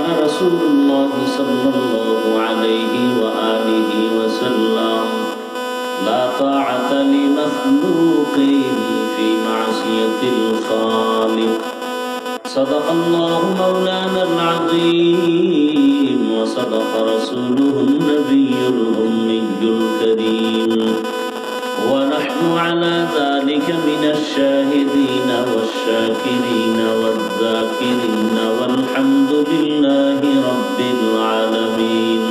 قال رسول الله صلى الله عليه وآله وسلم لا طاعة لمخلوق في معصية الخالق صدق الله مولانا العظيم وصدق رسوله النبي الأمي الكريم ونحن على ذلك من الشاهدين والشاكرين والذاكرين والحمد لله رب العالمين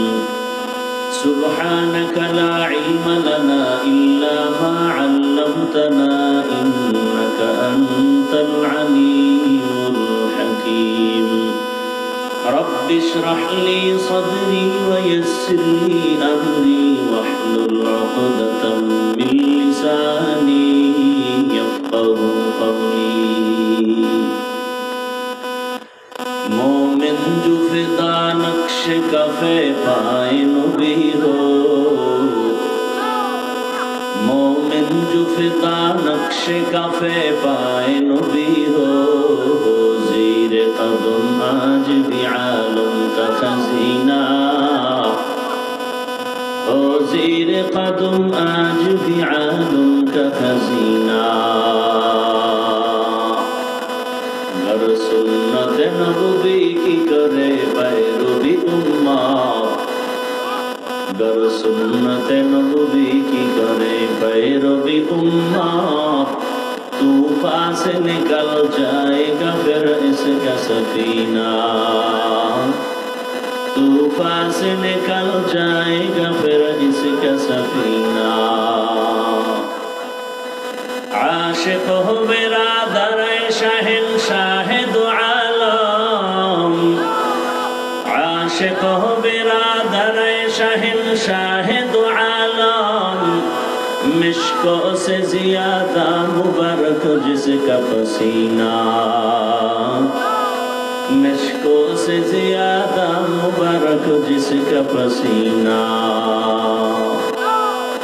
سبحانك لا علم لنا إلا ما علمتنا إنك أنت العليم الحكيم رب اشرح لي صدري ويسر لي أمري واحلل عقدة من لساني يفقه قولي मोमिन जो फिदा नक्श कफे पाए नबी हो मोमिन जो फिदा नक्श कफे पाए नबी हो ज़ीर कदम आज भी आलम का खजीना हो ज़ीर कदम आज भी आलम का खजीना गर सुन्नत नबवी की करे पैरवी उम्मत गर सुन्नत नबवी की करे पैरवी उम्मत तूफान से निकल जाएगा फिर इसका सफीना तूफान से निकल जाएगा फिर इसका सफीना आशिक हो मेरा दरे शहंशाह दो आलम आशिक हो मेरा दरे शहंशाह दो आलम मिश्को से ज्यादा मुबारक जिसका पसीना मिश्को से ज्यादा मुबारक जिसका पसीना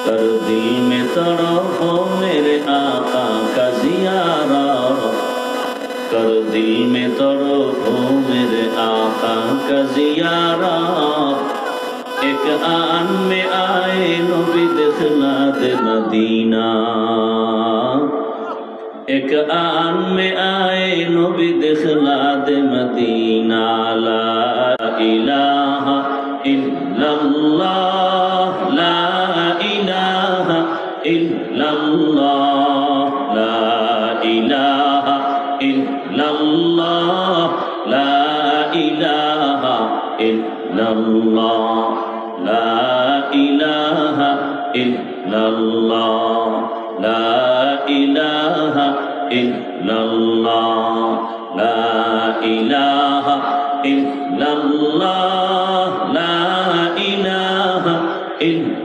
कर दिल में तड़प हो मेरे आका का जियारा कर दिल में तड़प हो मेरे आका का जियारा एक आन में आए नबी दिखला दे मदीना एक आन में आए नबी दिखला दे मदीना ला इलाहा इल्लल्लाह ला इलाहा इल्लल्लाह ला इलाहा इल्लल्लाह ला इलाहा इल्लल्लाह ला इलाहा इल्लल्लाह ला इलाहा इल्लल्लाह ला इलाहा इल्लल्लाह ला इलाहा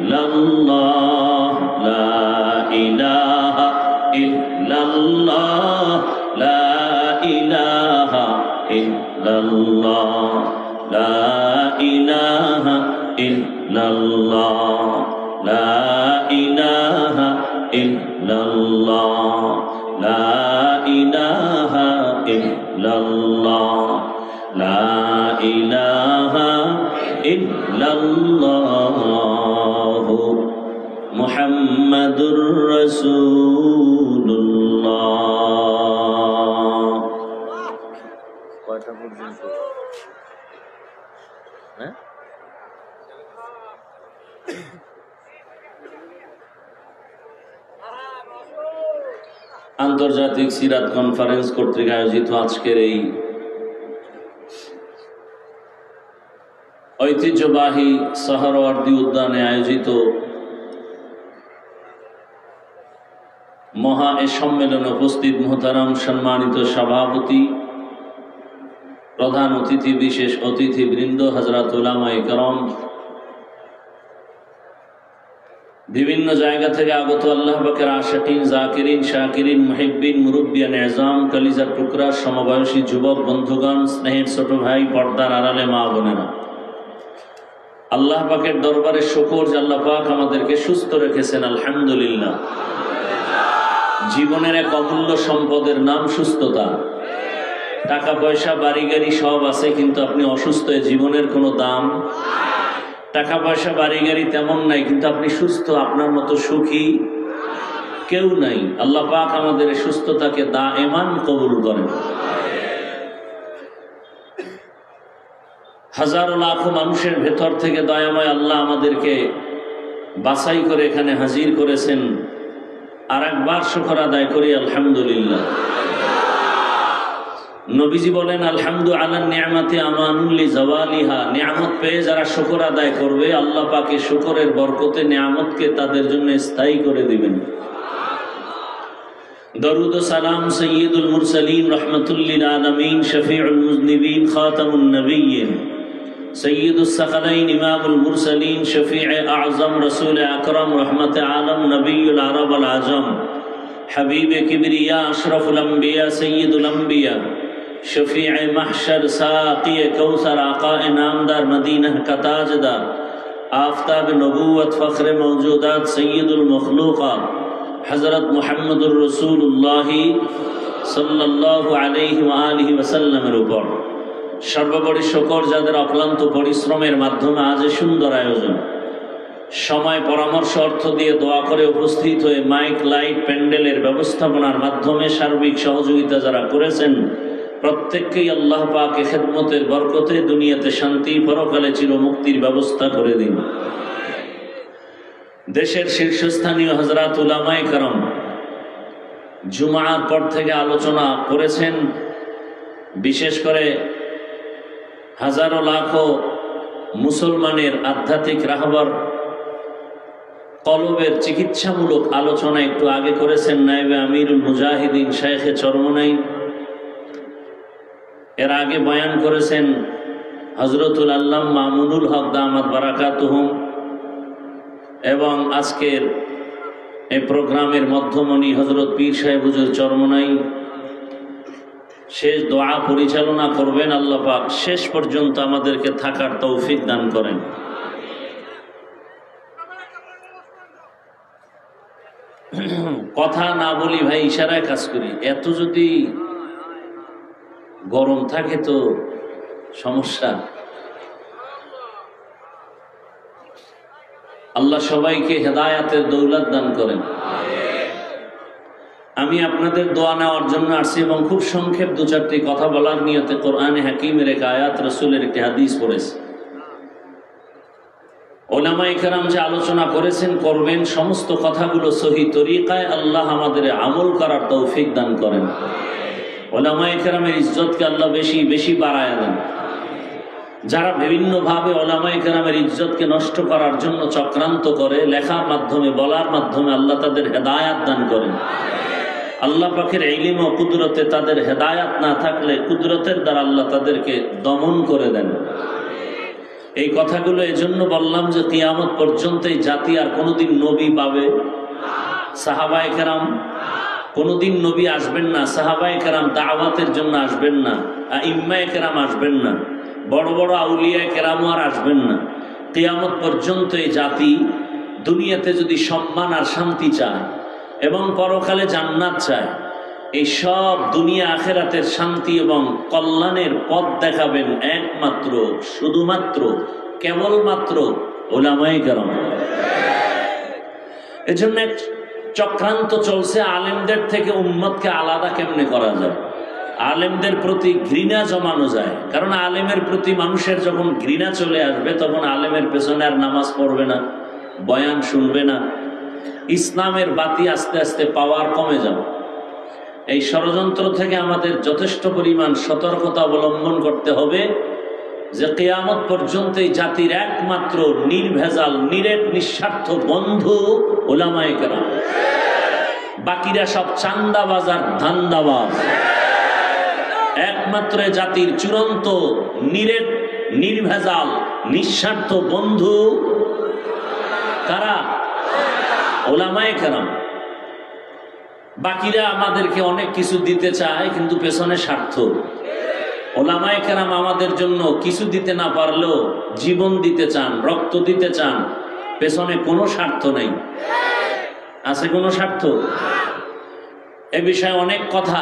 इल्लल्लाह ला इलाहा इल्लल्लाह ला इलाहा इल्लल्लाह ला इलाहा इल्लल्लाह ला इलाहा इल्लल्लाह ला इलाहा इल्लल्लाह ला इलाहा इल्लल्लाह मुहम्मदुर रसूलुल्लाह কয়টা পর্যন্ত হ্যাঁ আন্তর্জাতিক সিরাত কনফারেন্স কর্তৃক আয়োজিত আজকের এই ঐতিহ্যবাহী সাহারাওয়ার্দী উদ্যানে আয়োজিত মহা এ সম্মেলনে উপস্থিত মুহতারাম সম্মানিত সভাপতি প্রধান অতিথি বিশেষ অতিথিবৃন্দ হযরত উলামায়ে কেরাম বিভিন্ন জায়গা থেকে আগত আল্লাহ পাকের আশিকিন জাকিরিন শাকিরিন মুহিব্বিন মুরব্বিয়ান ইজাম কলিজার টুকরা সমবয়সী যুবক বন্ধুগণ স্নেহের ছোট ভাই পর্দার আড়ালে মা বোনেরা আল্লাহ পাকের দরবারে শুকর যে আল্লাহ পাক আমাদেরকে সুস্থ রেখেছেন আলহামদুলিল্লাহ জীবনের এক অমূল্য সম্পদের নাম সুস্থতা টাকা পয়সা বাড়ি গাড়ি সব আছে, কিন্তু আপনি অসুস্থ, জীবনের কোনো দাম। টাকা পয়সা বাড়ি গাড়ি তেমন নাই, কিন্তু আপনি সুস্থ, আপনার মতো সুখী কেউ নাই। আল্লাহ পাক আমাদের সুস্থতাকে দায়েমান কবুল করেন। হাজারো লাখো মানুষের ভেতর থেকে দয়াময় আল্লাহ আমাদেরকে বাছাই করে এখানে হাজির করেছেন। আর একবার শুকর আদায় করি আলহামদুলিল্লাহ। নবীজি বলেন আলহামদু আলা নিয়ামতি আমানুল লিজাওয়ালিহা, নিয়ামত পেয়ে যারা শুকর আদায় করবে আল্লাহ পাকে শুকরের বরকতে নিয়ামতকে তাদের জন্য স্থায়ী করে দিবেন। দরুদ ও সালাম সাইয়্যিদুল মুরসালিন রাহমাতুল লিল আলামিন শফিউল মুযনিবিন খাতামুন নবিয়্যিন সৈয়দুস সাকালাইন ইমামুল মুরসালিন শফিউ আযম রাসূল আকরাম রহমতে আলম নবিয়ুল আরব আল আজম হাবিবে কিবরিয়া আশরাফুল আম্বিয়া সৈয়দুল আম্বিয়া শফিউ মাহশর সাকিয়ে কৌসর আকায়ে নামদার মদিনাহ কা তাজদার আফতাব নবুয়ত ফখরে মওজুদাত সৈয়দুল মখলুকাত হযরত মুহাম্মদুর রাসূলুল্লাহ সাল্লাল্লাহু আলাইহি ওয়া আলিহি ওয়াসাল্লামের উপর সর্বোপরি শুকর যাদের অক্লান্ত পরিশ্রমের মাধ্যমে আজ সুন্দর আয়োজন, সময় পরামর্শ অর্থ দিয়ে দোয়া করে উপস্থিত হয়ে মাইক লাইট প্যান্ডেলের ব্যবস্থাপনার মাধ্যমে সার্বিক সহযোগিতা যারা করেছেন প্রত্যেককেই আল্লাহ পাক খেদমতের বরকতে দুনিয়াতে শান্তি, পরকালে চিরমুক্তির ব্যবস্থা করে দিন। দেশের শীর্ষস্থানীয় হযরত উলামায়ে কেরাম জুমার পর থেকে আলোচনা করেছেন, বিশেষ করে হাজারো লাখো মুসলমানের আধ্যাত্মিক রাহবার কলবের চিকিৎসামূলক আলোচনা একটু আগে করেছেন নায়েবে আমিরুল মুজাহিদিন শাইখে চরমনাই। এর আগে বয়ান করেছেন হযরতুল আল্লামা মামুনুল হক দামাত বারাকাতুহুম, এবং আজকের এই প্রোগ্রামের মধ্যমণি হযরত পীর সাহেব হুজুর চরমনাই। শেষ দোয়া পরিচালনা করবেন আল্লাহ পাক, শেষ পর্যন্ত আমাদেরকে থাকার তৌফিক দান করেন। কথা না বলি ভাই, ইশারায় কাজ করি। এত যদি গরম থাকে তো সমস্যা। আল্লাহ সবাইকে হেদায়াতের দৌলত দান করেন। আমি আপনাদের দোয়া নেওয়ার জন্য আসছি এবং খুব সংক্ষেপ দু চারটি কথা বলার নিয়তে কোরআনে হাকিমের এক আয়াত, রাসূলের একটি হাদিস পড়েছি। উলামায়ে কেরাম যে আলোচনা করেছেন করবেন, সমস্ত কথাগুলো সহি তরিকায় আল্লাহ আমাদের আমল করার তৌফিক দান করেন। উলামায়ে কেরামের ইজ্জতকে আল্লাহ বেশি বেশি বাড়ায় দেন। যারা বিভিন্নভাবে উলামায়ে কেরামের ইজ্জতকে নষ্ট করার জন্য চক্রান্ত করে, লেখার মাধ্যমে বলার মাধ্যমে আল্লাহ তাদের হেদায়াত দান করেন। আল্লাহ পাকের ইলম ও কুদরতে তাদের হেদায়াত না থাকলে কুদরতের দ্বারা আল্লাহ তাদেরকে দমন করে দেন। এই কথাগুলো এজন্য বললাম যে কিয়ামত পর্যন্ত এই জাতি আর কোনোদিন নবী পাবে? সাহাবায়ে কেরাম কোনোদিন নবী আসবেন না, সাহাবায়ে কেরাম দাওয়াতের জন্য আসবেন না, আইম্মায়ে কেরাম আসবেন না, বড় বড় আউলিয়ায়ে কেরামও আর আসবেন না। কিয়ামত পর্যন্ত এই জাতি দুনিয়াতে যদি সম্মান আর শান্তি চায় এবং পরকালে জান্নাত চায়, এই সব দুনিয়া আখেরাতের শান্তি এবং কল্যাণের পথ দেখাবেন একমাত্র, শুধুমাত্র, কেবলমাত্র উলামায়ে কেরাম। এজন্য এক চক্রান্ত চলছে আলেমদের থেকে উম্মতকে আলাদা কেমনে করা যায়, আলেমদের প্রতি ঘৃণা জমানো যায়। কারণ আলেমের প্রতি মানুষের যখন ঘৃণা চলে আসবে তখন আলেমের পেছনে আর নামাজ পড়বে না, বয়ান শুনবে না, ইসলামের বাতি আস্তে আস্তে পাওয়ার কমে যাবে। এই ষড়যন্ত্র থেকে আমাদের যথেষ্ট পরিমাণ সতর্কতা অবলম্বন করতে হবে যে কিয়ামত পর্যন্ত এই জাতির একমাত্র নির্ভেজাল, নিরেট, নিঃস্বার্থ বন্ধু উলামায়ে কেরাম। বাকিরা সব চান্দাবাজ আর ধান্দাবাজ। একমাত্র জাতির চূড়ান্ত নিরেট, নির্ভেজাল, নিঃস্বার্থ বন্ধু কারা? উলামায়ে কেরাম। বাকিরা আমাদেরকে অনেক কিছু দিতে চায় কিন্তু পেছনে স্বার্থ। উলামায়ে কেরাম আমাদের জন্য কিছু দিতে না পারলেও জীবন দিতে চান, রক্ত দিতে চান, পেছনে কোনো স্বার্থ নেই। আছে কোনো স্বার্থ? এ বিষয়ে অনেক কথা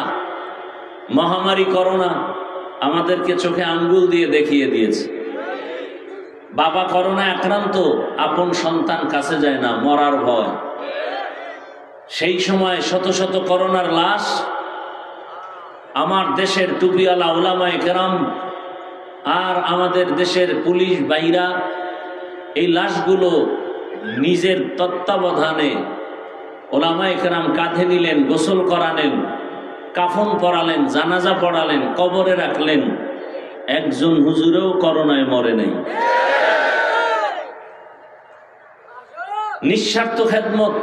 মহামারী করোনা আমাদেরকে চোখে আঙ্গুল দিয়ে দেখিয়ে দিয়েছে। বাবা করোনা আক্রান্ত, আপন সন্তান কাছে যায় না, মরার ভয়। সেই সময় শত শত করোনার লাশ আমার দেশের টুপিওয়ালা উলামায়ে কেরাম আর আমাদের দেশের পুলিশ বাইরা এই লাশগুলো নিজের তত্ত্বাবধানে উলামায়ে কেরাম কাঁধে নিলেন, গোসল করালেন, কাফন পরালেন, জানাজা পড়ালেন, কবরে রাখলেন। একজন হুজুরেও করোনায় মরে নাই। নিঃস্বার্থ খেদমত।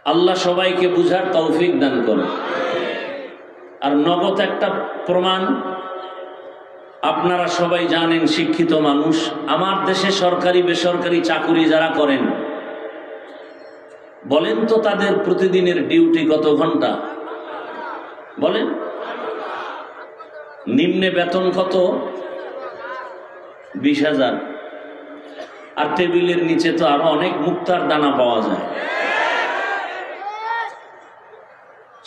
আল্লাহ সবাইকে বুঝার তৌফিক দান করে। আর নগদ একটা প্রমাণ, আপনারা সবাই জানেন, শিক্ষিত মানুষ, আমার দেশে সরকারি বেসরকারি চাকুরি যারা করেন, বলেন তো তাদের প্রতিদিনের ডিউটি কত ঘন্টা? বলেন। নিম্নে বেতন কত? 20,000। আর টেবিলের নিচে তো আরো অনেক মুক্তার দানা পাওয়া যায়।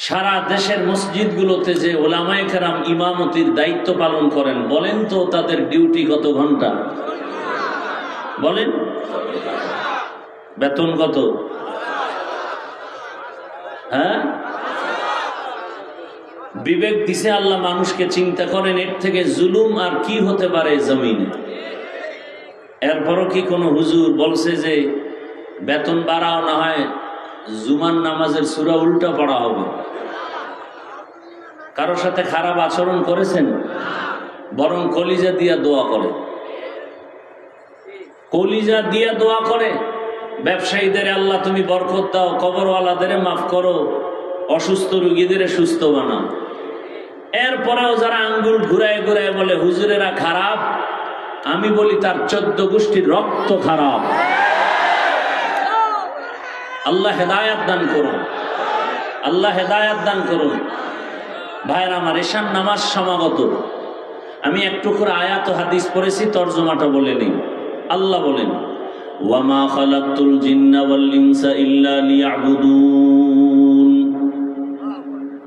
সারা দেশের মসজিদগুলোতে যে ওলামায়ে কেরাম ইমামতির দায়িত্ব পালন করেন, বলেন তো তাদের ডিউটি কত ঘন্টা? বলেন। বেতন কত? হ্যাঁ, বিবেক দিছে আল্লাহ মানুষকে, চিন্তা করেন এর থেকে জুলুম আর কি হতে পারে জমিনে। এরপরও কি কোনো হুজুর বলছে যে বেতন বাড়াও, না হয় জুমার নামাজের সূরা উল্টা পড়া হবে? কারোর সাথে খারাপ আচরণ করেছেন? বরং কলিজা দিয়া দোয়া করে, কলিজা দিয়া দোয়া করে। ব্যবসায়ীদের আল্লাহ তুমি বরকত দাও, কবরওয়ালাদের মাফ করো, অসুস্থ রোগীদের সুস্থ বানাও। এরপরেও যারা আঙ্গুল ঘুরায় ঘুরায় বলে হুজুরেরা খারাপ, আমি বলি তার 14 গোষ্ঠীর রক্ত খারাপ। আল্লাহ হেদায়াত দান করুন, আল্লাহ হেদায়াত দান করুন। ভাইরা আমার, এশার নামাজ সমাগত। আমি একটু করে আয়াত হাদিস পড়েছি, তর্জমাটা বলে নিই। আল্লাহ বলেন, ওয়ামা খালাকতুল জিন্না ওয়াল ইনসা ইল্লা লিয়াবুদুন।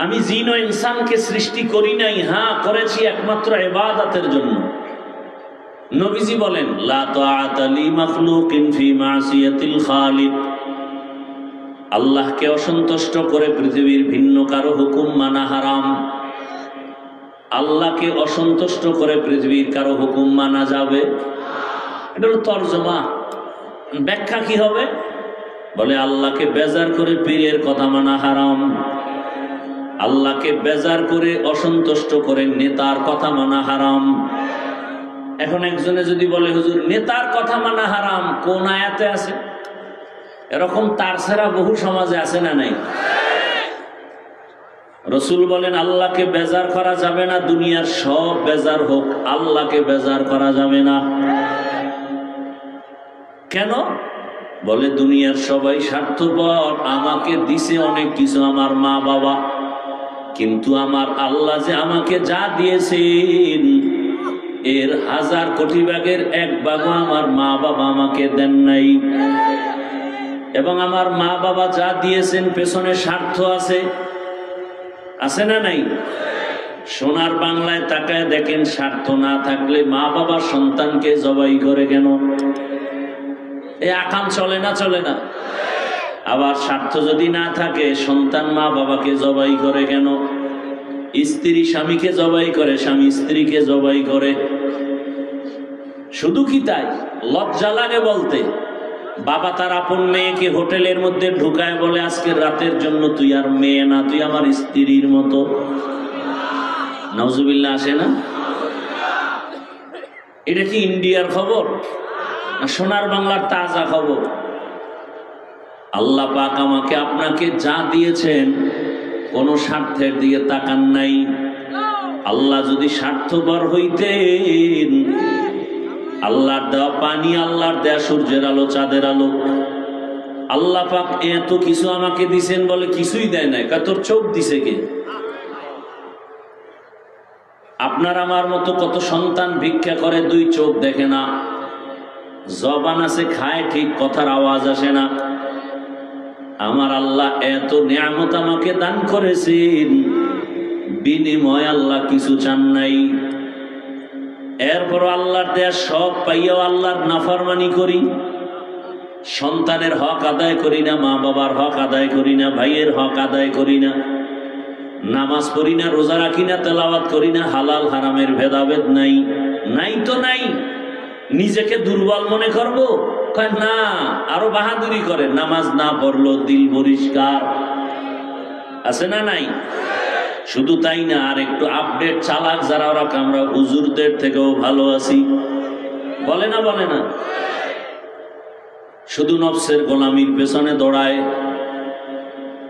আমি জিন ও ইনসানকে সৃষ্টি করি নাই, হ্যাঁ করেছি একমাত্র ইবাদতের জন্য। নবীজি বলেন, লা তাআতা লি মাখলুকিন ফি মাসিয়াতিল খালিক। আল্লাহকে অসন্তুষ্ট করে পৃথিবীর ভিন্ন কারো হুকুম মানা হারাম। আল্লাহকে অসন্তুষ্ট করে পৃথিবীর কারো হুকুম মানা যাবে? এটা হলো তর্জমা। ব্যাখ্যা কি হবে? বলে আল্লাহকে বেজার করে পীরের কথা মানা হারাম, আল্লাহকে বেজার করে অসন্তুষ্ট করে নেতার কথা মানা হারাম। এখন একজনে যদি বলে হুজুর নেতার কথা মানা হারাম, কোন আয়াতে আছে? এরকম তার ছাড়া বহু সমাজে আছে না নাই? রসুল বলেন আল্লাহকে বেজার করা যাবে না, দুনিয়ার সব বেজার হোক, আল্লাহকে বেজার করা যাবে না। কেন? বলে দুনিয়ার সবাই স্বার্থপর, আমাকে দিছে অনেক কিছু আমার মা বাবা, কিন্তু আমার আল্লাহ যে আমাকে যা দিয়েছেন এর 1000 কোটি ভাগের 1 ভাগও আমার মা বাবা আমাকে দেন নাই। এবং আমার মা বাবা যা দিয়েছেন পেছনে স্বার্থ আছে, আছে না নাই? সোনার বাংলায় তাকায় দেখেন, স্বার্থ না থাকলে মা বাবা সন্তানকে জবাই করে কেন? এই আকাম চলে না? চলে না? আবার স্বার্থ যদি না থাকে, সন্তান মা বাবাকে জবাই করে কেন? স্ত্রী স্বামীকে জবাই করে, স্বামী স্ত্রীকে জবাই করে। শুধু কি তাই? লজ্জা লাগে বলতে। বাবা তার আপন মেয়েকে হোটেলের মধ্যে ঢুকায় বলে, আজকের রাতের জন্য তুই আর মেয়ে না, তুই আমার স্ত্রীর মতো। নাউজুবিল্লাহ আসে না? এটা কি ইন্ডিয়ার খবর না সোনার বাংলার তাজা খবর? আল্লাহ পাক আমাকে আপনাকে যা দিয়েছেন কোনো স্বার্থের দিকে তাকান নাই। আল্লাহ যদি স্বার্থপর হইতেন, আল্লাহর দেওয়া পানি, আল্লাহর দেওয়া সূর্যের আলো, চাঁদের আলো, আল্লাহ পাক এত কিছু আমাকে দিছেন বলে কিছুই দেয় নাই। তোর চোখ দিছে কে? আপনার আমার মতো কত সন্তান ভিক্ষা করে, 2 চোখ দেখে না, জবান আছে খায় ঠিক, কথার আওয়াজ আসে না। আমার আল্লাহ এত নিয়ামত আমাকে দান করেছেন, বিনিময় আল্লাহ কিছু চান নাই। এরপর আল্লাহর দেয়া সব পাইয়াও আল্লাহর নাফরমানি করি, সন্তানের হক আদায় করি না, মা বাবার হক আদায় করি না, ভাইয়ের হক আদায় করি না, নামাজ পড়ি না, রোজা রাখি না, তেলাওয়াত করি না, হালাল হারামের ভেদাভেদ নাই। নাই তো নাই, নিজেকে দুর্বল মনে করবো? না, আরো বাহাদুরি করে, নামাজ না পড়লো দিল পরিষ্কার আছে না নাই? শুধু তাই না, আর একটু আপডেট চালাক যারা, ওরা আমরা হুজুরদের থেকেও ভালো আছি, বলে না? বলে না? শুধু নফসের গোলামির পেছনে দৌড়ায়।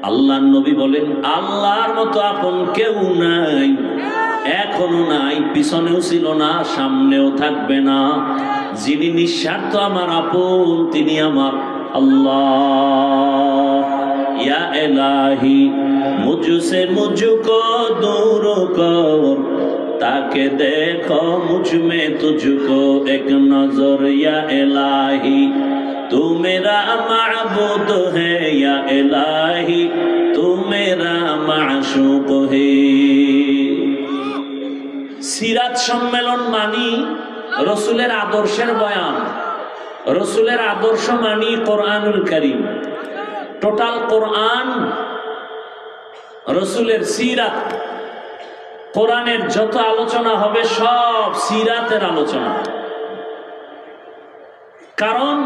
আল্লাহর নবী বলেন, আল্লাহর মতো আপন কেউ নাই, এখনো নাই, পিছনেও ছিল না, সামনেও থাকবে না। যিনি নিঃস্বার্থ আমার আপন, তিনি আমার আল্লাহ। ইয়া ইলাহি মুঝসে মুঝকো দূর কর, তাকে দেখো মুঝ মে তুঝকো এক নজর। ইয়া ইলাহি तू मेरा माबूद है, या इलाही तू मेरा माशूक है। সিরাত সম্মেলন মানি রসুলের আদর্শের বয়ান, রসুলের আদর্শ মানি কোরআনুল কারীম। টোটাল কোরআন রসুলের সিরাত, কোরআনের যত আলোচনা হবে সব সিরাতের আলোচনা। কারণ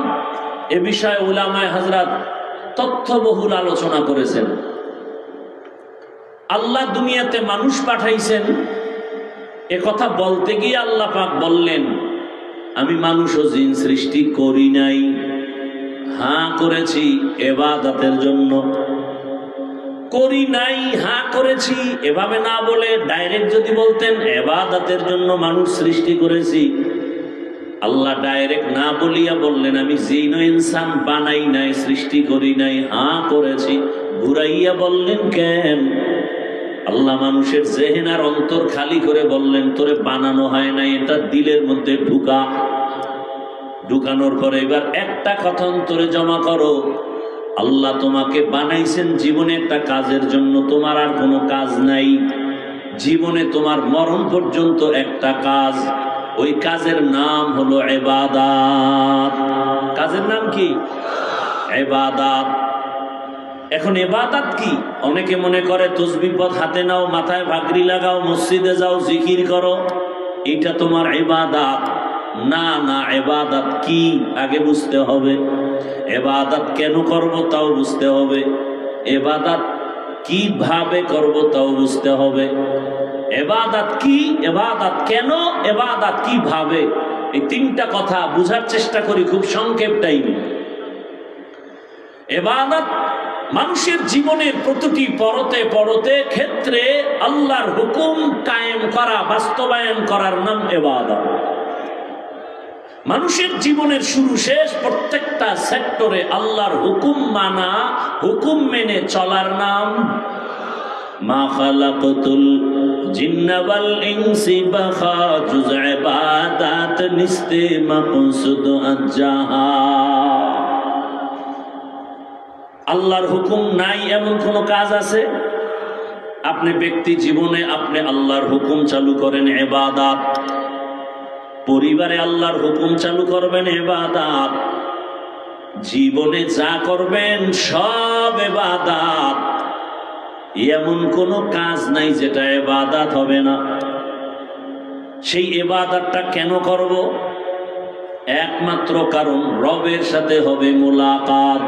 এ বিষয়ে উলামায়ে হযরত তথ্যবহুল আলোচনা করেছেন। আল্লাহ দুনিয়াতে মানুষ পাঠাইছেন, এ কথা বলতে গিয়ে আল্লাহ পাক বললেন, আমি মানুষ ও জিন সৃষ্টি করি নাই, হ্যাঁ করেছি ইবাদতের জন্য। করি নাই, হ্যাঁ করেছি, এভাবে না বলে ডাইরেক্ট যদি বলতেন ইবাদতের জন্য মানুষ সৃষ্টি করেছি, আল্লাহ ডাইরেক্ট না বলিয়া বললেন আমি জিন ও ইনসান বানাই নাই, সৃষ্টি করি নাই, হ্যাঁ করেছি। ঘুরাইয়া বললেন কেন? আল্লাহ মানুষের জেহেন আর অন্তর খালি করে বললেন, তোরে বানানো হয় নাই, এটা দিলের মধ্যে ঢুকা। ঢুকানোর পরে এবার একটা কথা অন্তরে জমা করো, আল্লাহ তোমাকে বানাইছেন জীবনে একটা কাজের জন্য, তোমার আর কোনো কাজ নাই। জীবনে তোমার মরণ পর্যন্ত একটা কাজ, ওই কাজের নাম হলো ইবাদত। কাজের নাম কি? ইবাদত। এখন ইবাদত কি? অনেকে মনে করে তসবিহ পথ হাতে নাও, মাথায় পাগড়ি লাগাও, মসজিদে যাও, জিকির করো, এটা তোমার ইবাদত। না না, ইবাদত কি আগে বুঝতে হবে, ইবাদত কেন করব তাও বুঝতে হবে, ইবাদত কিভাবে করব তাও বুঝতে হবে। ইবাদত কি, ইবাদত কেন, ইবাদত কিভাবে, এই তিনটা কথা বুঝার চেষ্টা করি খুব সংক্ষেপ টাইমে। ইবাদত মানুষের জীবনের প্রতিটি পরতে পরতে ক্ষেত্রে আল্লাহর হুকুম কায়েম করা, বাস্তবায়ন করার নাম ইবাদত। মানুষের জীবনের শুরু শেষ প্রত্যেকটা সেক্টরে আল্লাহর হুকুম মানা, হুকুম মেনে চলার নাম। মা খালাকতুল জিন্না ওয়াল ইনসি বাখা জুজ ইবাদাত নিস্তে মাকসুদ আজ্জাহা। আল্লাহর হুকুম নাই এমন কোন কাজ আছে? আপনি ব্যক্তি জীবনে আপনি আল্লাহর হুকুম চালু করেন ইবাদত, পরিবারে আল্লাহর হুকুম চালু করবেন ইবাদত, জীবনে যা করবেন সব ইবাদত। এমন কোন কাজ নাই যেটা ইবাদত হবে না। সেই ইবাদতটা কেন করব? একমাত্র কারণ রবের সাথে হবে মুলাকাত,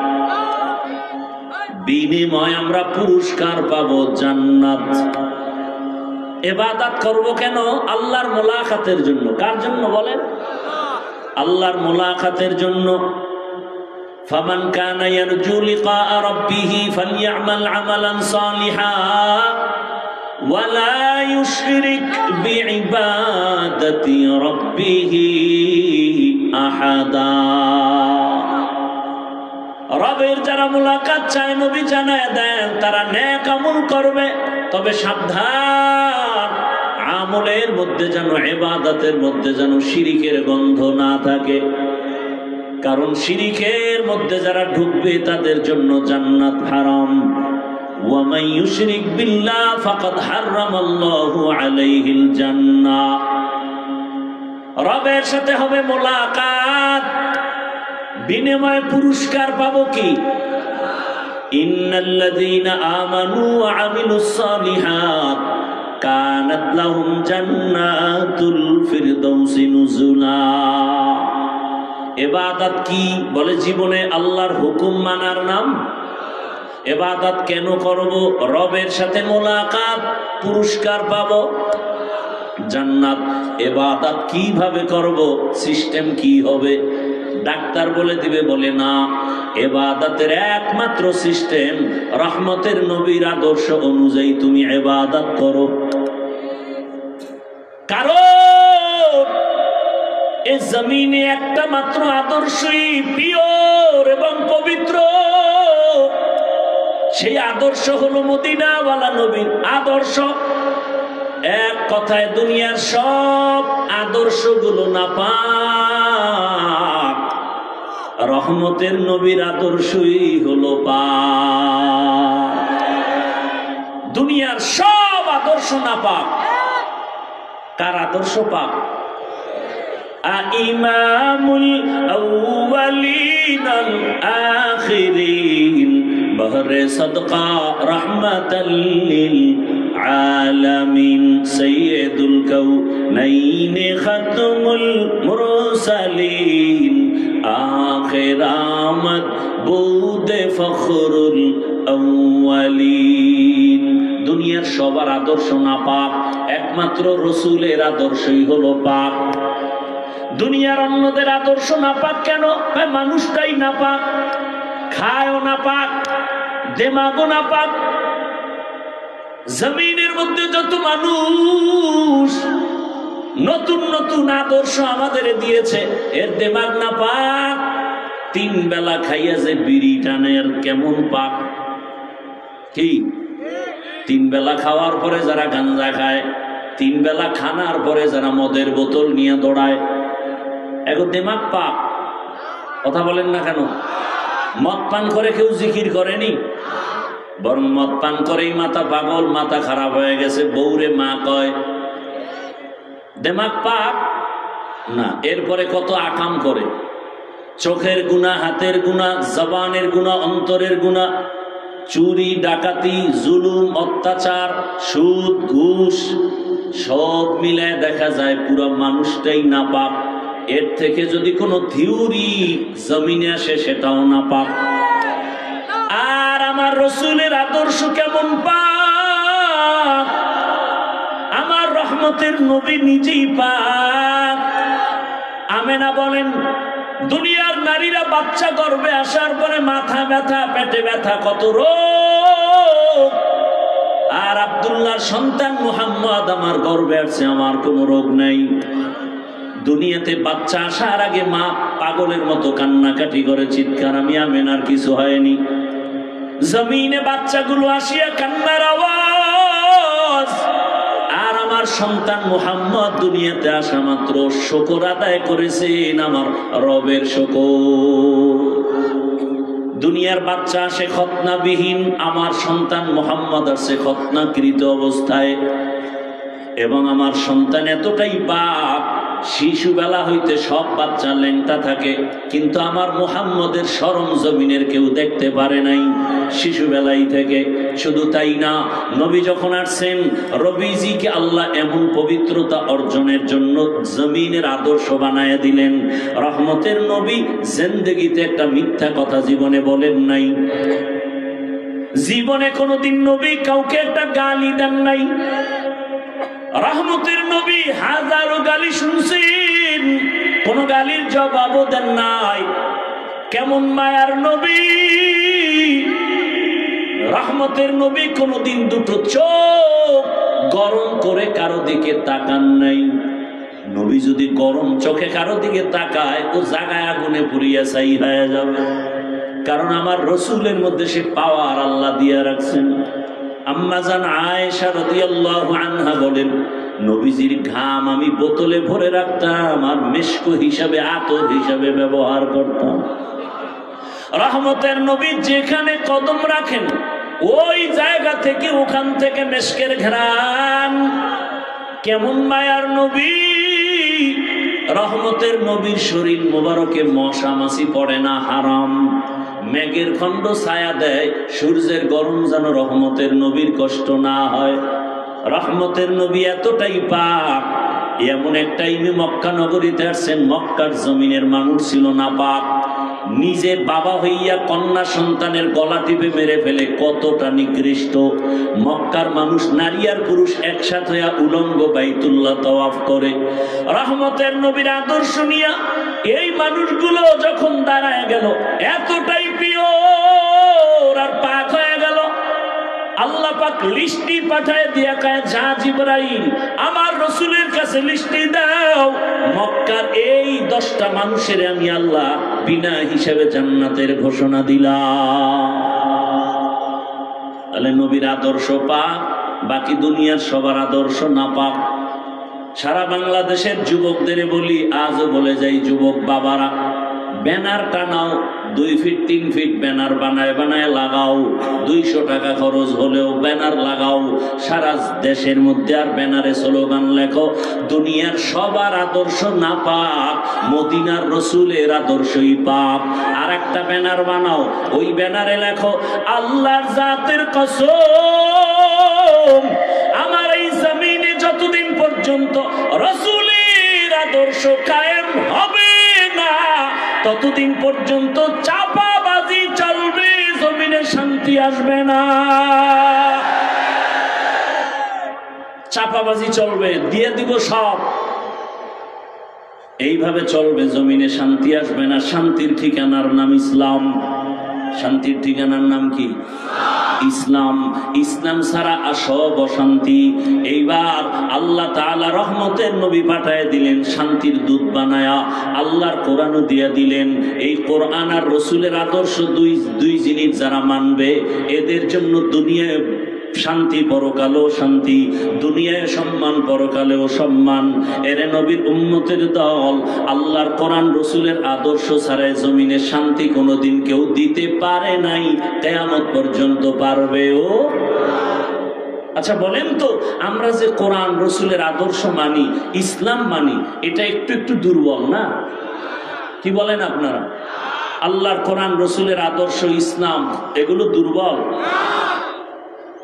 বিনিময় আমরা পুরস্কার পাবো জান্নাত। ইবাদত করব কেন? আল্লাহর মুলাকাতের জন্য। কার জন্য বলেন? আল্লাহর মুলাকাতের জন্য। ফামান কানা ইয়ারজু লিকা রাব্বিহি ফালইআমাল আমালান সালিহা ওয়া লা ইউশরিক বিইবাদাতি রাব্বিহি আহাদা। রবের যারা মুলাকাত চায় নবী জানায় দেন, তারা নেক আমল করবে, তবে সাবধান, আমলের মধ্যে যেন, ইবাদতের মধ্যে যেন শিরিকের গন্ধ না থাকে। কারণ শিরিকের মধ্যে যারা ঢুকবে তাদের জন্য জান্নাত হারাম। ওয়া মান ইউশরিক বিল্লাহ ফাকাদ হারামাল্লাহু আলাইহিল জান্নাহ। রবের সাথে হবে মোলাকাত, বিনিময়ে পুরস্কার পাবো কি? ইন্নাল্লাযীনা আমানু ওয়া আমিলুস সালিহাত কানাত লাহুম জান্নাতুল ফিরদাউসি নুজুলা। ইবাদত কি? বলে জীবনে আল্লাহর হুকুম মানার নাম। ইবাদত কেন করব? রবের সাথে মোলাকাত, পুরস্কার পাবো জান্নাত। ইবাদত কিভাবে করব? সিস্টেম কি হবে? ডাক্তার বলে দিবে? বলে না, ইবাদতের একমাত্র সিস্টেম রহমতের নবীর আদর্শ অনুযায়ী তুমি ইবাদত করো। কারণ এই জমিনে একটা মাত্র আদর্শই পিওর এবং পবিত্র, সেই আদর্শ হলো মদিনাওয়ালা নবীর আদর্শ। এক কথায় দুনিয়ার সব আদর্শগুলো নাপাক, রহমতের নবীর আদর্শই হলো পাক। দুনিয়ার সব আদর্শ নাপাক, কার আদর্শ পাক? ইমামুল আউয়ালিন আল আখিরিন বহরে সদকা রহমাতাল লিল আলামিন সাইয়্যিদুল কাউনাইন খাতমুল মুরসালিন আখির আমদ বুদে ফখরুল আউয়ালিন। দুনিয়ার সবার আদর্শ নাপাক, একমাত্র রসুলের আদর্শই হলো পাক। দুনিয়ার অন্যদের আদর্শ নাপাক কেন? মানুষটাই নাপাক, খায়ও নাপাক, দেমাগও নাপাক। জমিনের মধ্যে যত মানুষ নতুন নতুন আদর্শ আমাদের দিয়েছে, এর দেমাগ নাপাক। 3 বেলা খাইয়া যে বিড়ি টানের কেমন পাক? কি 3 বেলা খাওয়ার পরে যারা গাঞ্জা খায়, 3 বেলা খানার পরে যারা মদের বোতল নিয়ে দৌড়ায়, এখন দেমাগ পাক? কথা বলেন না কেন? মদ পান করে কেউ জিকির করেনি, বরং মদ পান করেই মাথা পাগল, মাথা খারাপ হয়ে গেছে, বউরে মা কয়। দেমাগ পাক না। এরপরে কত আকাম করে, চোখের গুনাহ, হাতের গুনাহ, জবানের গুনাহ, অন্তরের গুনাহ, চুরি, ডাকাতি, জুলুম, অত্যাচার, সুদ, ঘুষ, সব মিলায় দেখা যায় পুরো মানুষটাই নাপাক। এর থেকে যদি কোনো থিওরি জমিনে আসে সেটাও নাপাক। আর আমার রসুলের আদর্শ কেমন পাক? আমার রহমতের নবী নিজেই পাক। আমেনা বলেন, দুনিয়ার নারীরা বাচ্চা গর্ভে আসার পরে মাথা ব্যথা, পেটে ব্যথা, কত রোগ। আর আব্দুল্লাহর সন্তান মুহাম্মদ আমার গর্ভে আসছে, আমার কোনো রোগ নাই। দুনিয়াতে বাচ্চা আসার আগে মা পাগলের মতো কান্নাকাটি করে চিৎকার, আমি আমেনার কিছু হয়নি। জমিনে বাচ্চাগুলো আসিয়া কান্নার আওয়াজ। আর আমার সন্তান মুহাম্মদ দুনিয়াতে আসা মাত্র শুকর আদায় করেছেন আমার রবের শুকর। দুনিয়ার বাচ্চা আসে খতনাবিহীন, আমার সন্তান মুহাম্মদ আসে খতনাকৃত অবস্থায়। এবং আমার সন্তান এতটাই পাক, শিশুবেলা হইতে সব বাচ্চা ল্যাংটা থাকে, কিন্তু আমার মুহাম্মদের শরম জমিনের কেউ দেখতে পারে নাই শিশুবেলাই থেকে। শুধু তাই না, নবী যখন আসছেন, রবিজিকে আল্লাহ এমন পবিত্রতা অর্জনের জন্য জমিনের আদর্শ বানায় দিলেন। রহমতের নবী জিন্দেগিতে একটা মিথ্যা কথা জীবনে বলেন নাই। জীবনে কোনোদিন নবী কাউকে একটা গালি দেন নাই। রহমতের নবী হাজারো গালি শুনছেন, কোন গালির জবাবও দেন নাই। কেমন মায়ার নবী! রহমতের নবী কোনদিন দুটো চোখ গরম করে কারো দিকে তাকান নাই। নবী যদি গরম চোখে কারো দিকে তাকায়, ও জাগায় আগুনে পুড়িয়া ছাই হয়ে যাবে। কারণ আমার রসুলের মধ্যে সে পাওয়ার আল্লাহ দিয়া রাখছেন। আম্মা জান আয়েশা রাদিয়াল্লাহু আনহা বলেন, নবীজির ঘাম আমি বোতলে ভরে রাখতাম আর মেশক হিসাবে, আতর হিসাবে ব্যবহার করতাম। রহমতের নবী যেখানে কদম রাখেন ওই জায়গা থেকে, ওখান থেকে মেশকের ঘ্রাণ। কেমন মায়ার নবী! রহমতের নবীর শরীর মোবারকে মশা মাছি পড়ে না, হারাম। মেঘের খণ্ড ছায়া দেয়, সূর্যের গরম যেন রহমতের নবীর কষ্ট না হয়। রহমতের নবী এতটাই পাক, এমন এক টাইমে মক্কা নগরীতে আসছেন, মক্কার জমিনের মানুষ ছিল না পাক। নিজে বাবা হইয়া কন্যা সন্তানের গলা টিপে মেরে ফেলে, কতটা নিকৃষ্ট। মক্কার মানুষ নারী আর পুরুষ একসাথে হইয়া উলঙ্গ বাইতুল্লাহ তাওয়াফ করে। রহমতের নবীর আদর্শ নিয়া এই মানুষগুলো যখন দাঁড়ায় গেল, এতটাই পিওর আর পাক হয়ে গেল, আল্লাহ পাক লিস্টি পাঠায় দিয়া কয়, যা জিবরাইল আমার রাসূলের কাছে লিস্টি দাও, মক্কার এই 10টা মানুষের আমি আল্লাহ বিনা হিসাবে জান্নাতের ঘোষণা দিলাম। তাহলে নবীর আদর্শ পাক, বাকি দুনিয়ার সবার আদর্শ না পাক। সারা বাংলাদেশের যুবকদের বলি, আজও বলে যাই, যুবক বাবারা, ব্যানার টানাও, 2 ফিট 3 ফিট ব্যানার বানায় বানায় লাগাও, 200 টাকা খরচ হলেও ব্যানার লাগাও, সারা দেশের মধ্যে আর ব্যানারে স্লোগান লেখো, দুনিয়ার সবার আদর্শ না পাক, মদিনার রসুলের আদর্শই পাক। আর একটা ব্যানার বানাও, ওই ব্যানারে লেখো, আল্লাহর জাতের কসম, আমার এই জমিনে যতদিন পর্যন্ত রসুলের আদর্শ কায়েম হবে না, ততদিন পর্যন্ত চাপাবাজি চলবে, জমিনে শান্তি আসবে না। চাপাবাজি চলবে, দিয়ে দিব সব, এইভাবে চলবে, জমিনে শান্তি আসবে না। শান্তির ঠিকানার নাম ইসলাম। শান্তির ঠিকানার নাম কি? ইসলাম। ইসলাম ছাড়া সব অশান্তি। এইবার আল্লাহ তাআলা রহমতের নবী পাঠায় দিলেন, শান্তির দূত বানায়া, আল্লাহর কোরআনও দিয়া দিলেন। এই কোরআন আর রসুলের আদর্শ দুই জিনিস যারা মানবে, এদের জন্য দুনিয়ায় শান্তি, পরকালেও শান্তি, দুনিয়ায় সম্মান, পরকালেও সম্মান। এরে নবীর উম্মতের দল, আল্লাহর কোরআন রসুলের আদর্শ ছাড়াই জমিনে শান্তি কোনোদিন কেউ দিতে পারে নাই, কিয়ামত পর্যন্ত পারবেও। আচ্ছা বলেন তো, আমরা যে কোরআন রসুলের আদর্শ মানি, ইসলাম মানি, এটা একটু একটু দুর্বল না? কি বলেন আপনারা? আল্লাহর কোরআন রসুলের আদর্শ ইসলাম এগুলো দুর্বল?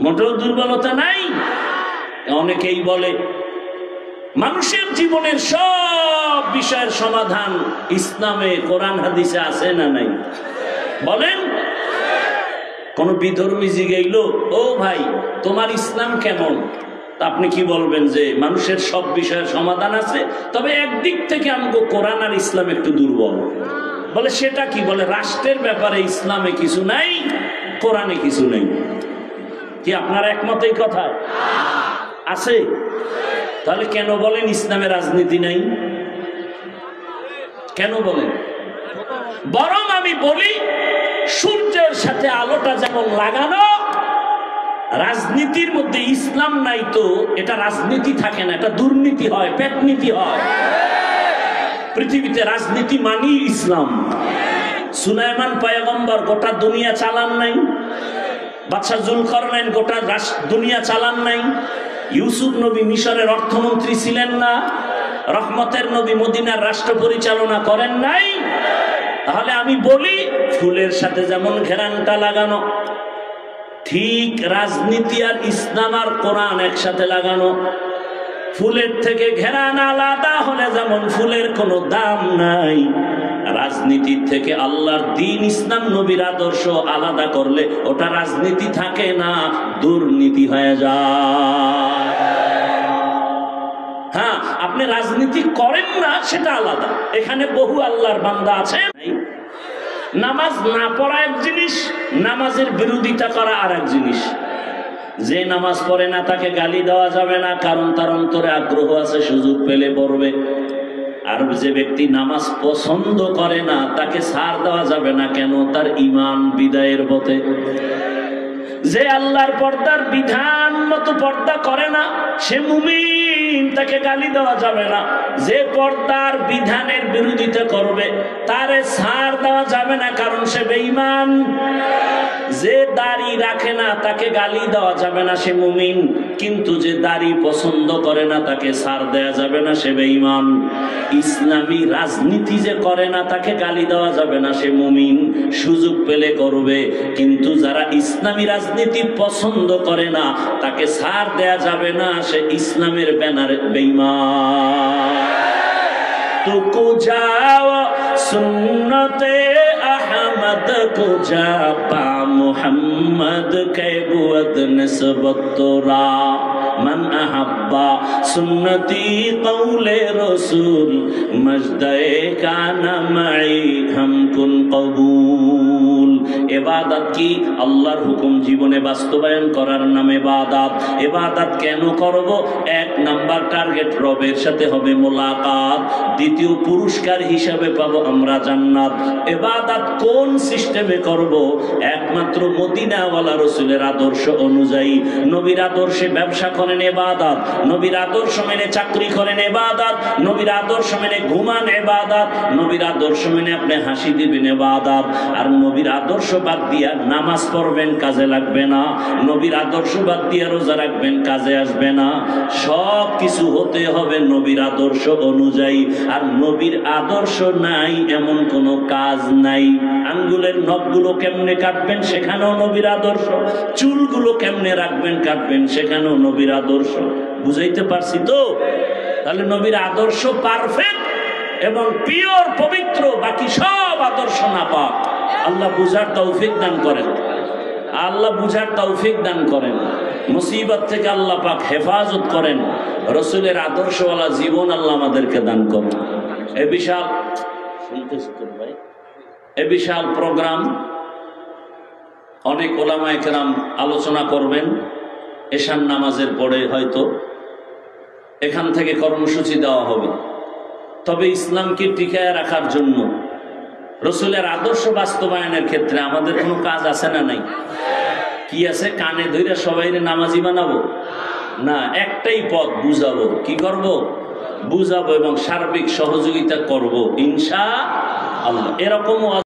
মোটেও দুর্বলতা নাই। অনেকেই বলে মানুষের জীবনের সব বিষয়ের সমাধান ইসলামে, কোরআন হাদিসে আছে না নাই? বলেন। কোন বিধর্মী জিগাইল, ও ভাই তোমার ইসলাম কেমন? তা আপনি কি বলবেন? যে মানুষের সব বিষয়ের সমাধান আছে, তবে একদিক থেকে আমাকে কোরআন আর ইসলাম একটু দুর্বল। বলে সেটা কি? বলে রাষ্ট্রের ব্যাপারে ইসলামে কিছু নাই, কোরআনে কিছু নেই। কি আপনার একমত এই কথায়? আছে? তাহলে কেন বলেন ইসলামে রাজনীতি নাই? কেন বলেন? বরং আমি বলি, সূর্যের সাথে আলোটা যেমন লাগানো, রাজনীতির মধ্যে ইসলাম নাই তো এটা রাজনীতি থাকে না, এটা দুর্নীতি হয়, পেটনীতি হয়। পৃথিবীতে রাজনীতি মানি ইসলাম। সুলাইমান পয়গম্বর গোটা দুনিয়া চালান নাই, বাদশা জুলকারনাইন গোটা দুনিয়া চালান নাই, ইউসুফ নবী মিশরের অর্থমন্ত্রী ছিলেন না, রহমতের নবী মদিনার রাষ্ট্র পরিচালনা করেন নাই। তাহলে আমি বলি, ফুলের সাথে যেমন ঘেরানটা লাগানো, ঠিক রাজনীতি আর ইসলাম আর কোরআন একসাথে লাগানো। ফুলের থেকে ঘেরান আলাদা হলে যেমন ফুলের কোনো দাম নাই, রাজনীতির থেকে আল্লাহর দ্বীন, ইসলাম, নবীর আদর্শ আলাদা করলে ওটা রাজনীতি থাকে না, দুর্নীতি হয়ে যায়। হ্যাঁ, আপনি রাজনীতি করেন না সেটা আলাদা, এখানে বহু আল্লাহর বান্দা আছে। নামাজ না পড়া এক জিনিস, নামাজের বিরোধিতা করা আর এক জিনিস। যে নামাজ পড়ে না তাকে গালি দেওয়া যাবে না, কারণ তার অন্তরে আগ্রহ আছে, সুযোগ পেলে পড়বে। আর যে ব্যক্তি নামাজ পছন্দ করে না তাকে ছাড় দেওয়া যাবে না, কেন? তার ঈমান বিদায়ের পথে। যে আল্লাহর পর্দার বিধান মতো পর্দা করে না সে মুমিন, তাকে গালি দেওয়া যাবে না। যে পর্দার বিধানের বিরোধিতা করবে তারে ছাড় দেওয়া যাবে না, কারণ সে বেঈমান। যে দাড়ি রাখে না তাকে গালি দেওয়া যাবে না, সে মুমিন। কিন্তু যে দাড়ি পছন্দ করে না তাকে ছাড় দেওয়া যাবে না, সে বেঈমান। ইসলামী রাজনীতি যে করে না তাকে গালি দেওয়া যাবে না, সে মুমিন। সুযোগ পেলে করবে, কিন্তু যারা ইসলামী রাজনীতি পছন্দ করে না তাকে ছাড় দেয়া যাবে না, সে ইসলামের ব্যানারে বেঈমান। তুকু যাও সুন্নতে আহমদ কো যা পা মুহাম্মদ কে বুয়দ নিসবত তোরা من أحبا सुन्नती कौले रसूल मजदे काना माई हम कुन कबूल। इबादत की আল্লাহর হুকুম জীবনে বাস্তবায়ন করার নাম ইবাদত। ইবাদত কেন করব? এক নাম্বার টার্গেট রবের সাথে হবে মোলাকাত, দ্বিতীয় পুরস্কার হিসাবে পাবো আমরা জান্নাত। ইবাদত কোন সিস্টেমে করব? একমাত্র মদিনাওয়ালা রাসূলের আদর্শ অনুযায়ী। নবীর আদর্শে ব্যবসা করেন ইবাদত, নবীর আদর্শ মেনে চাকরি করেন ইবাদত, নবীর আদর্শ মেনে ঘুমান ইবাদত, নবীর আদর্শ মেনে আপনি হাসি দিবেন ইবাদত। আর নবীর আদর্শ বাদ দিয়া নামাজ পড়বেন, কাজে লাগবে না। নবীর আদর্শ বাদ দিয়া রোজা রাখবেন, কাজে আসবে না। সব কিছু হতে হবে নবীর আদর্শ অনুযায়ী। আর নবীর আদর্শ নাই এমন কোনো কাজ নাই। আঙ্গুলের নখগুলো কেমনে কাটবেন সেখানেও নবীর আদর্শ, চুলগুলো কেমনে রাখবেন কাটবেন সেখানেও নবীর আদর্শ। বুঝাইতে পারছি তো? তাহলে নবীর আদর্শ পারফেক্ট এবং পিওর পবিত্র, বাকি সব আদর্শ নাপাক। আল্লাহ বুঝার তৌফিক দান করেন, আল্লাহ বুঝার তৌফিক দান করেন। মুসিবত থেকে আল্লাহ পাক হেফাজত করেন। রসুলের আদর্শওয়ালা জীবন আল্লাহ আমাদেরকে দান করেন। এ বিশাল ভাই, এ বিশাল প্রোগ্রাম, অনেক ওলামায়ে কেরাম আলোচনা করবেন এশার নামাজের পরে। হয়তো এখান থেকে কর্মসূচি দেওয়া হবে। তবে ইসলামকে টিকায় রাখার জন্য, রসুলের আদর্শ বাস্তবায়নের ক্ষেত্রে আমাদের কোনো কাজ আছে না নাই? কি আছে? কানে ধরে সবাই নামাজি বানাবো না, একটাই পথ, বুঝাবো। কি করব? বুঝাবো এবং সার্বিক সহযোগিতা করব ইনশাআল্লাহ। এরকম